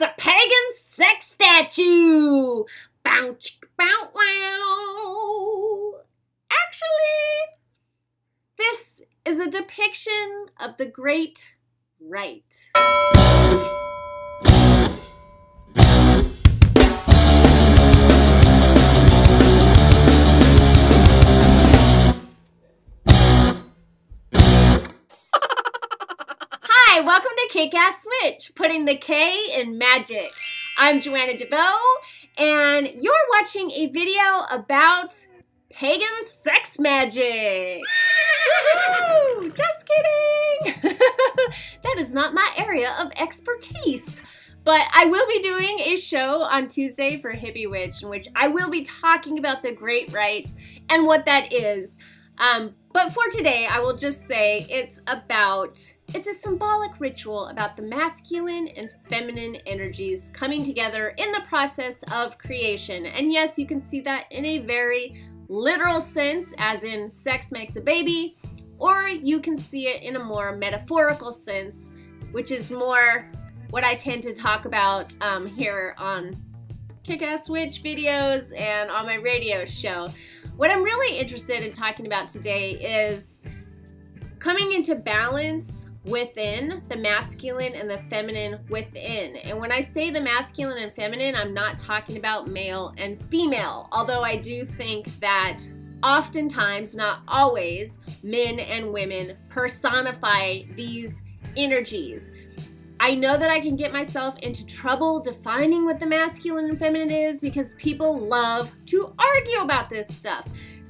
It's a pagan sex statue. Bow, chick, bow, wow. Actually, this is a depiction of the great rite. Hi, welcome to Kick-Ass Switch, putting the K in magic. I'm Joanna DeVoe, and you're watching a video about pagan sex magic. Woohoo! Just kidding! That is not my area of expertise. But I will be doing a show on Tuesday for Hippie Witch, in which I will be talking about the Great Rite and what that is. But for today, I will just say it's a symbolic ritual about the masculine and feminine energies coming together in the process of creation. And yes, you can see that in a very literal sense, as in sex makes a baby, or you can see it in a more metaphorical sense, which is more what I tend to talk about here on Kick-Ass Switch videos and on my radio show. What I'm really interested in talking about today is coming into balance within, the masculine and the feminine within. And when I say the masculine and feminine, I'm not talking about male and female, although I do think that oftentimes, not always, men and women personify these energies. I know that I can get myself into trouble defining what the masculine and feminine is because people love to argue about this stuff.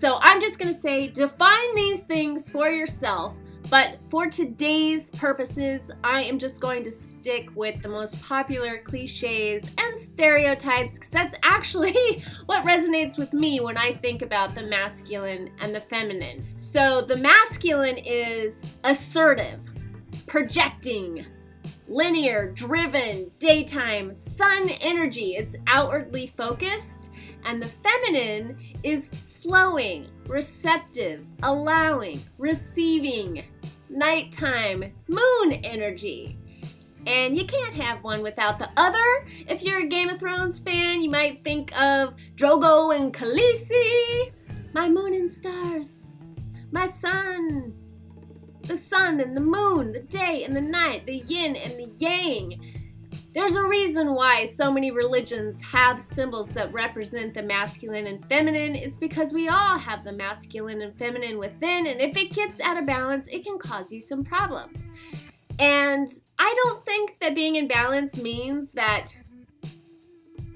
So I'm just going to say define these things for yourself, but for today's purposes, I am just going to stick with the most popular cliches and stereotypes because that's actually what resonates with me when I think about the masculine and the feminine. So the masculine is assertive, projecting, linear, driven, daytime, sun energy. It's outwardly focused. And the feminine is flowing, receptive, allowing, receiving, nighttime, moon energy. And you can't have one without the other. If you're a Game of Thrones fan, you might think of Drogo and Khaleesi. My moon and stars, my sun. The sun and the moon, the day and the night, the yin and the yang. There's a reason why so many religions have symbols that represent the masculine and feminine. It's because we all have the masculine and feminine within, and if it gets out of balance, it can cause you some problems. And I don't think that being in balance means that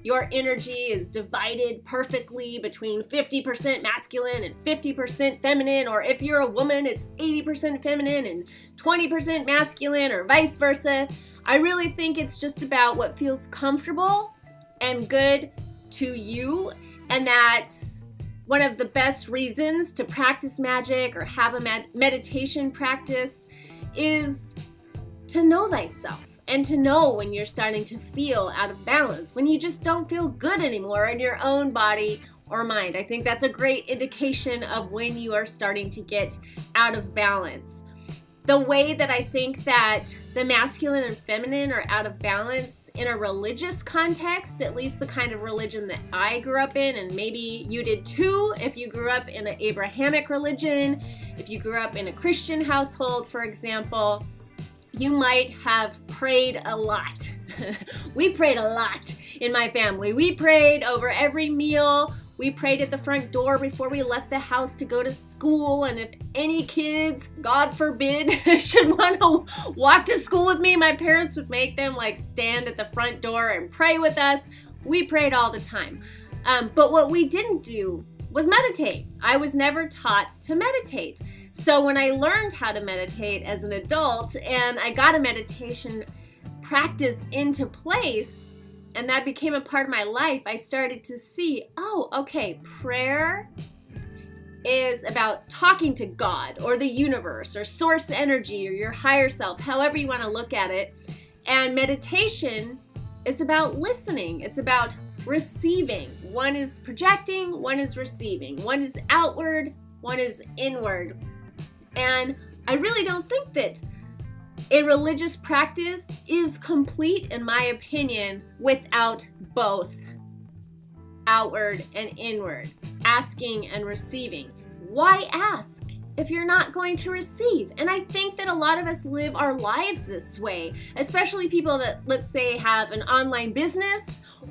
your energy is divided perfectly between 50% masculine and 50% feminine, or if you're a woman, it's 80% feminine and 20% masculine, or vice versa. I really think it's just about what feels comfortable and good to you, and that one of the best reasons to practice magic or have a meditation practice is to know thyself. And to know when you're starting to feel out of balance, when you just don't feel good anymore in your own body or mind. I think that's a great indication of when you are starting to get out of balance. The way that I think that the masculine and feminine are out of balance in a religious context, at least the kind of religion that I grew up in, and maybe you did too if you grew up in an Abrahamic religion, if you grew up in a Christian household, for example, you might have prayed a lot. We prayed a lot in my family. We prayed over every meal. We prayed at the front door before we left the house to go to school. And if any kids, God forbid, should want to walk to school with me, my parents would make them like stand at the front door and pray with us. We prayed all the time. But what we didn't do was meditate. I was never taught to meditate. So when I learned how to meditate as an adult and I got a meditation practice into place and that became a part of my life, I started to see, oh, okay, prayer is about talking to God or the universe or source energy or your higher self, however you want to look at it. And meditation is about listening. It's about receiving. One is projecting, one is receiving. One is outward, one is inward. And I really don't think that A religious practice is complete, in my opinion, without both outward and inward, asking and receiving. Why ask if you're not going to receive? And I think that a lot of us live our lives this way, especially people that, let's say, have an online business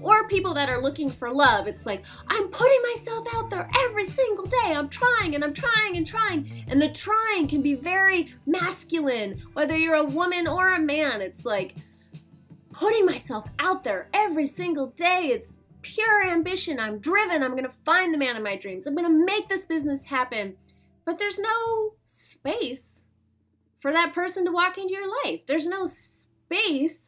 or people that are looking for love. It's like, I'm putting myself out there every single day. I'm trying and I'm trying and trying. And the trying can be very masculine, whether you're a woman or a man. It's like putting myself out there every single day. It's pure ambition. I'm driven. I'm going to find the man of my dreams. I'm going to make this business happen. But there's no space for that person to walk into your life. There's no space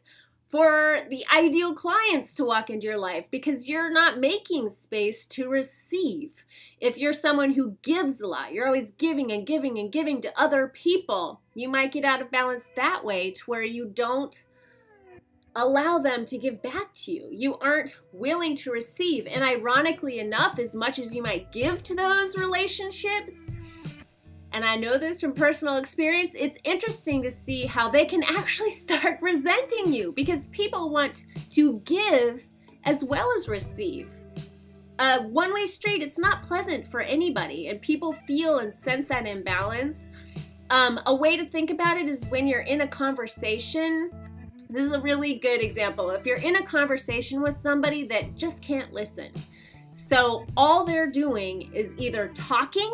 for the ideal clients to walk into your life because you're not making space to receive. If you're someone who gives a lot, you're always giving and giving and giving to other people, you might get out of balance that way to where you don't allow them to give back to you. You aren't willing to receive. And ironically enough, as much as you might give to those relationships, and I know this from personal experience, it's interesting to see how they can actually start resenting you because people want to give as well as receive. A one-way street, it's not pleasant for anybody, and people feel and sense that imbalance. A way to think about it is when you're in a conversation. This is a really good example. If you're in a conversation with somebody that just can't listen, so all they're doing is either talking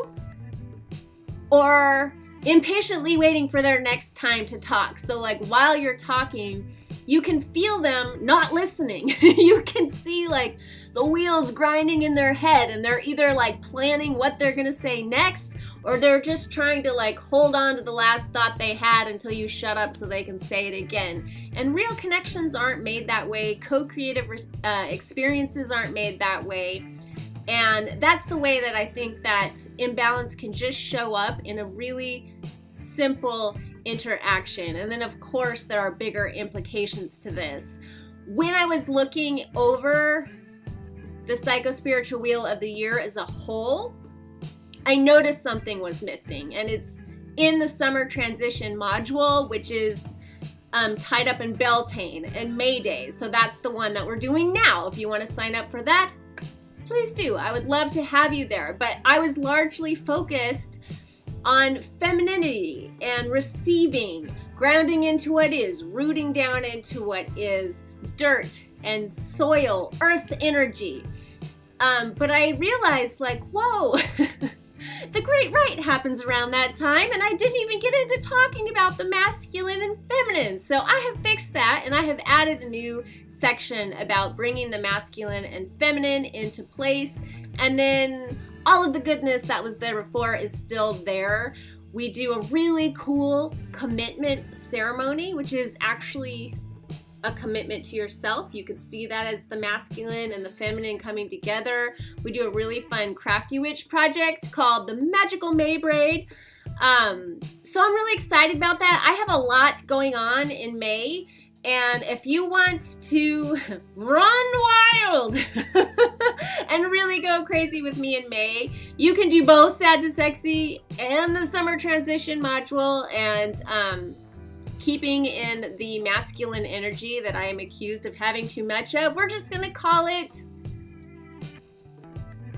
or impatiently waiting for their next time to talk. So like while you're talking, you can feel them not listening. You can see like the wheels grinding in their head and they're either like planning what they're gonna say next or they're just trying to like hold on to the last thought they had until you shut up so they can say it again. And real connections aren't made that way. Co-creative experiences aren't made that way. And that's the way that I think that imbalance can just show up in a really simple interaction. And then of course there are bigger implications to this. When I was looking over the Psychospiritual Wheel of the Year as a whole, I noticed something was missing, and it's in the summer transition module, which is tied up in Beltane and Mayday. So that's the one that we're doing now. If you want to sign up for that, please do. I would love to have you there. But I was largely focused on femininity and receiving, grounding into what is, rooting down into what is, dirt and soil, earth energy. But I realized like, whoa, the Great Right happens around that time, and I didn't even get into talking about the masculine and feminine. So I have fixed that, and I have added a new section about bringing the masculine and feminine into place, and then all of the goodness that was there before is still there. We do a really cool commitment ceremony, which is actually a commitment to yourself. You could see that as the masculine and the feminine coming together. We do a really fun crafty witch project called the Magical May Braid. So I'm really excited about that. I have a lot going on in May, and if you want to run wild and really go crazy with me in May, you can do both Sad to Sexy and the Summer Transition module, and keeping in the masculine energy that I am accused of having too much of, we're just gonna call it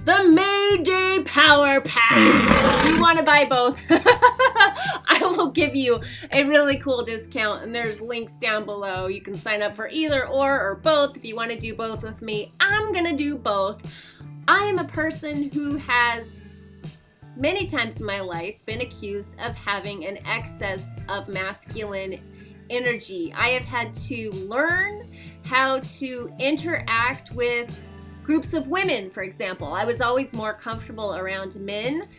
the May Day Power Pack. If you want to buy both, I will give you a really cool discount, and there's links down below. You can sign up for either or both. If you want to do both with me, I'm gonna do both. I am a person who has many times in my life been accused of having an excess of masculine energy. I have had to learn how to interact with groups of women, for example. I was always more comfortable around men.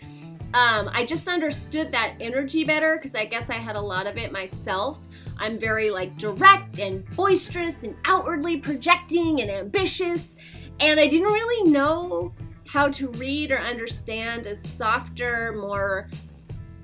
I just understood that energy better because I guess I had a lot of it myself. I'm very like direct and boisterous and outwardly projecting and ambitious, and I didn't really know how to read or understand a softer, more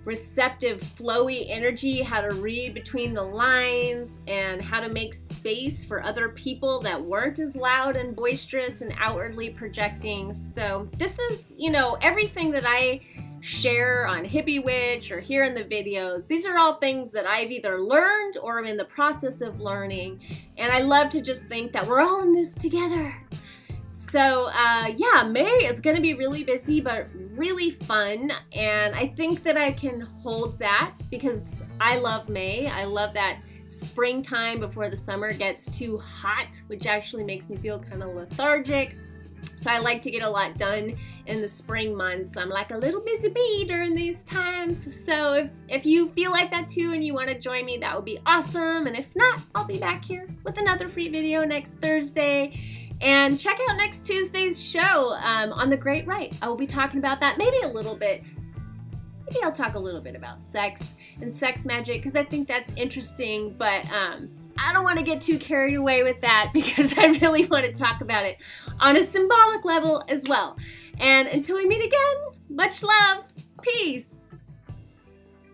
receptive, flowy energy, how to read between the lines, and how to make space for other people that weren't as loud and boisterous and outwardly projecting. So this is, you know, everything that I share on Hippie Witch or here in the videos. These are all things that I've either learned or am in the process of learning, and I love to just think that we're all in this together. So yeah, May is going to be really busy but really fun, and I think that I can hold that because I love May. I love that springtime before the summer gets too hot, which actually makes me feel kind of lethargic. So I like to get a lot done in the spring months. I'm like a little busy bee during these times. So if you feel like that too and you want to join me, that would be awesome. And if not, I'll be back here with another free video next Thursday. And check out next Tuesday's show on The Great Right. I will be talking about that maybe a little bit. Maybe I'll talk a little bit about sex and sex magic because I think that's interesting, but I don't want to get too carried away with that because I really want to talk about it on a symbolic level as well. And until we meet again, much love, peace.